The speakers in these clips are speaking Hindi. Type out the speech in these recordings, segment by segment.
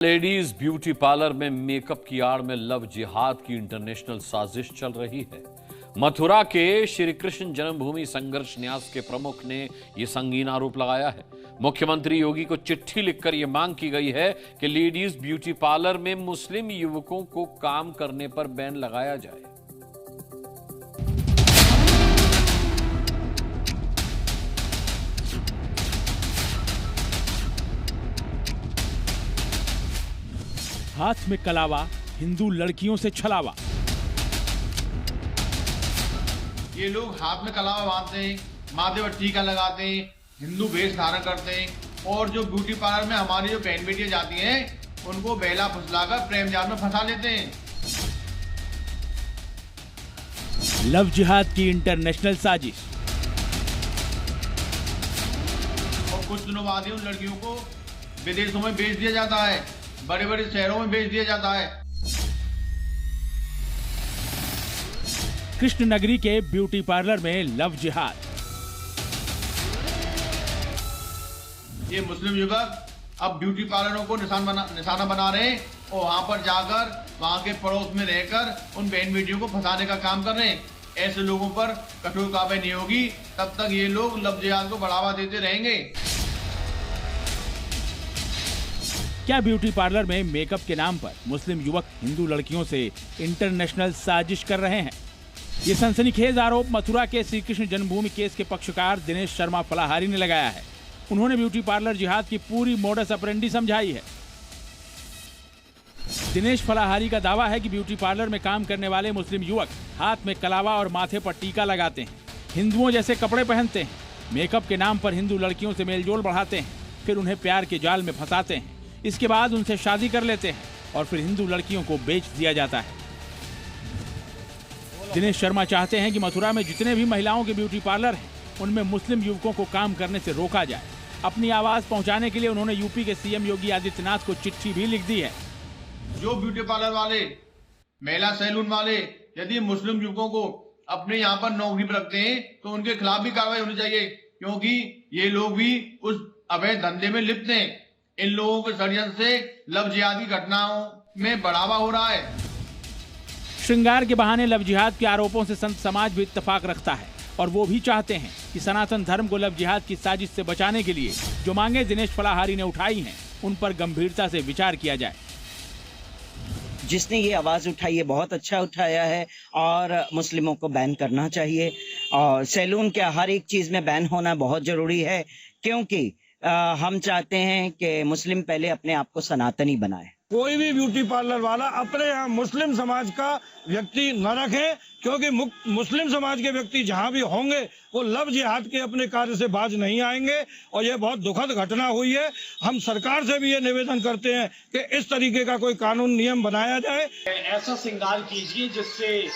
लेडीज ब्यूटी पार्लर में मेकअप की आड़ में लव जिहाद की इंटरनेशनल साजिश चल रही है। मथुरा के श्री कृष्ण जन्मभूमि संघर्ष न्यास के प्रमुख ने यह संगीन आरोप लगाया है। मुख्यमंत्री योगी को चिट्ठी लिखकर यह मांग की गई है कि लेडीज ब्यूटी पार्लर में मुस्लिम युवकों को काम करने पर बैन लगाया जाए। हाथ में कलावा, हिंदू लड़कियों से छलावा। ये लोग हाथ में कलावा बांधते हैं, माथे पर टीका लगाते हैं, हिंदू वेश धारण करते हैं और जो ब्यूटी पार्लर में हमारी जो बहन बेटियां जाती हैं उनको बहला फुसलाकर प्रेम जाल में फंसा लेते हैं। लव जिहाद की इंटरनेशनल साजिश। और कुछ दिनों बाद ही उन लड़कियों को विदेशों में भेज दिया जाता है, बड़े बड़े शहरों में भेज दिया जाता है। कृष्ण नगरी के ब्यूटी पार्लर में लव जिहाद। ये मुस्लिम युवक अब ब्यूटी पार्लरों को निशाना बना रहे हैं और वहां पर जाकर वहां के पड़ोस में रहकर उन बहन बेटियों को फंसाने का काम कर रहे हैं। ऐसे लोगों पर कठोर कार्रवाई नहीं होगी तब तक ये लोग लव जिहाद को बढ़ावा देते रहेंगे। क्या ब्यूटी पार्लर में मेकअप के नाम पर मुस्लिम युवक हिंदू लड़कियों से इंटरनेशनल साजिश कर रहे हैं? ये सनसनीखेज आरोप मथुरा के श्री कृष्ण जन्मभूमि केस के पक्षकार दिनेश शर्मा फलाहारी ने लगाया है। उन्होंने ब्यूटी पार्लर जिहाद की पूरी मोडस ऑपरेंडी समझाई है। दिनेश फलाहारी का दावा है कि ब्यूटी पार्लर में काम करने वाले मुस्लिम युवक हाथ में कलावा और माथे पर टीका लगाते हैं, हिंदुओं जैसे कपड़े पहनते हैं, मेकअप के नाम पर हिंदू लड़कियों से मेलजोल बढ़ाते हैं, फिर उन्हें प्यार के जाल में फंसाते हैं। इसके बाद उनसे शादी कर लेते हैं और फिर हिंदू लड़कियों को बेच दिया जाता है। दिनेश शर्मा चाहते हैं कि मथुरा में जितने भी महिलाओं के ब्यूटी पार्लर हैं उनमें मुस्लिम युवकों को काम करने से रोका जाए। अपनी आवाज पहुंचाने के लिए उन्होंने यूपी के सीएम योगी आदित्यनाथ को चिट्ठी भी लिख दी है। जो ब्यूटी पार्लर वाले, महिला सैलून वाले यदि मुस्लिम युवकों को अपने यहाँ पर नौकरी पर रखते हैं तो उनके खिलाफ भी कार्रवाई होनी चाहिए, क्योंकि ये लोग भी उस अवैध धंधे में लिप्त हैं। इन लोगों के षड्यंत्र से लव जिहाद की घटनाओं में बढ़ावा हो रहा है। श्रृंगार के बहाने लव जिहाद के आरोपों से संत समाज भी इत्तेफाक रखता है और वो भी चाहते हैं कि सनातन धर्म को लव जिहाद की साजिश से बचाने के लिए जो मांगे दिनेश फलाहारी ने उठाई हैं उन पर गंभीरता से विचार किया जाए। जिसने ये आवाज उठाई है बहुत अच्छा उठाया है और मुस्लिमों को बैन करना चाहिए और सैलून के हर एक चीज में बैन होना बहुत जरूरी है, क्योंकि हम चाहते हैं कि मुस्लिम पहले अपने आप को सनातनी बनाए। कोई भी ब्यूटी पार्लर वाला अपने यहाँ मुस्लिम समाज का व्यक्ति न रखे, क्योंकि मुस्लिम समाज के व्यक्ति जहाँ भी होंगे वो लव जिहाद के अपने कार्य से बाज नहीं आएंगे और ये बहुत दुखद घटना हुई है। हम सरकार से भी ये निवेदन करते हैं कि इस तरीके का कोई कानून नियम बनाया जाए। ऐसा श्रृंगार कीजिए जिससे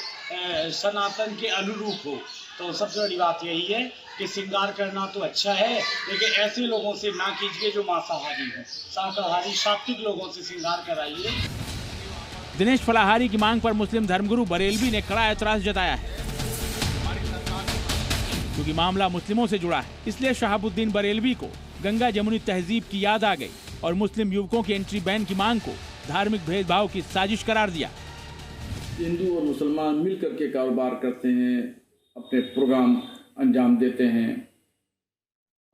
सनातन के अनुरूप हो। तो सबसे बड़ी बात यही है कि श्रृंगार करना तो अच्छा है, लेकिन ऐसे लोगों से ना कीजिए जो मांसाहारी है। शाकाहारी सात्विक लोगों से श्रृंगार कराइए। दिनेश फलाहारी की मांग पर मुस्लिम धर्मगुरु बरेलवी ने कड़ा ऐतराज जताया है। क्योंकि मामला मुस्लिमों से जुड़ा है, इसलिए शहाबुद्दीन बरेलवी को गंगा जमुनी तहजीब की याद आ गई और मुस्लिम युवकों की एंट्री बैन की मांग को धार्मिक भेदभाव की साजिश करार दिया। हिंदू और मुसलमान मिल करके कारोबार करते हैं, अपने प्रोग्राम अंजाम देते हैं।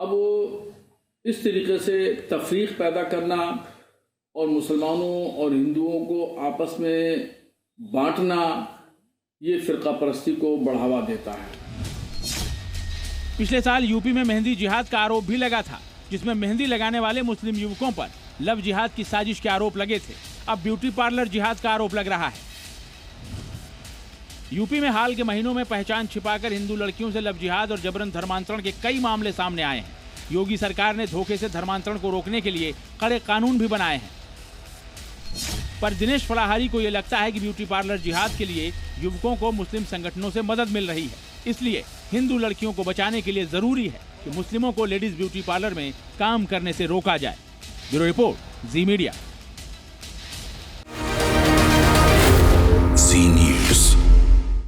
अब इस तरीके से तफरीक पैदा करना और मुसलमानों और हिंदुओं को आपस में बांटना, ये फिरका परस्ती को बढ़ावा देता है। पिछले साल यूपी में मेहंदी जिहाद का आरोप भी लगा था, जिसमें मेहंदी लगाने वाले मुस्लिम युवकों पर लव जिहाद की साजिश के आरोप लगे थे। अब ब्यूटी पार्लर जिहाद का आरोप लग रहा है। यूपी में हाल के महीनों में पहचान छिपाकर हिंदू लड़कियों से लव जिहाद और जबरन धर्मांतरण के कई मामले सामने आए हैं। योगी सरकार ने धोखे से धर्मांतरण को रोकने के लिए कड़े कानून भी बनाए हैं। पर दिनेश फलाहारी को यह लगता है कि ब्यूटी पार्लर जिहाद के लिए युवकों को मुस्लिम संगठनों से मदद मिल रही है, इसलिए हिंदू लड़कियों को बचाने के लिए जरूरी है कि मुस्लिमों को लेडीज ब्यूटी पार्लर में काम करने से रोका जाए। ब्यूरो रिपोर्ट, जी मीडिया।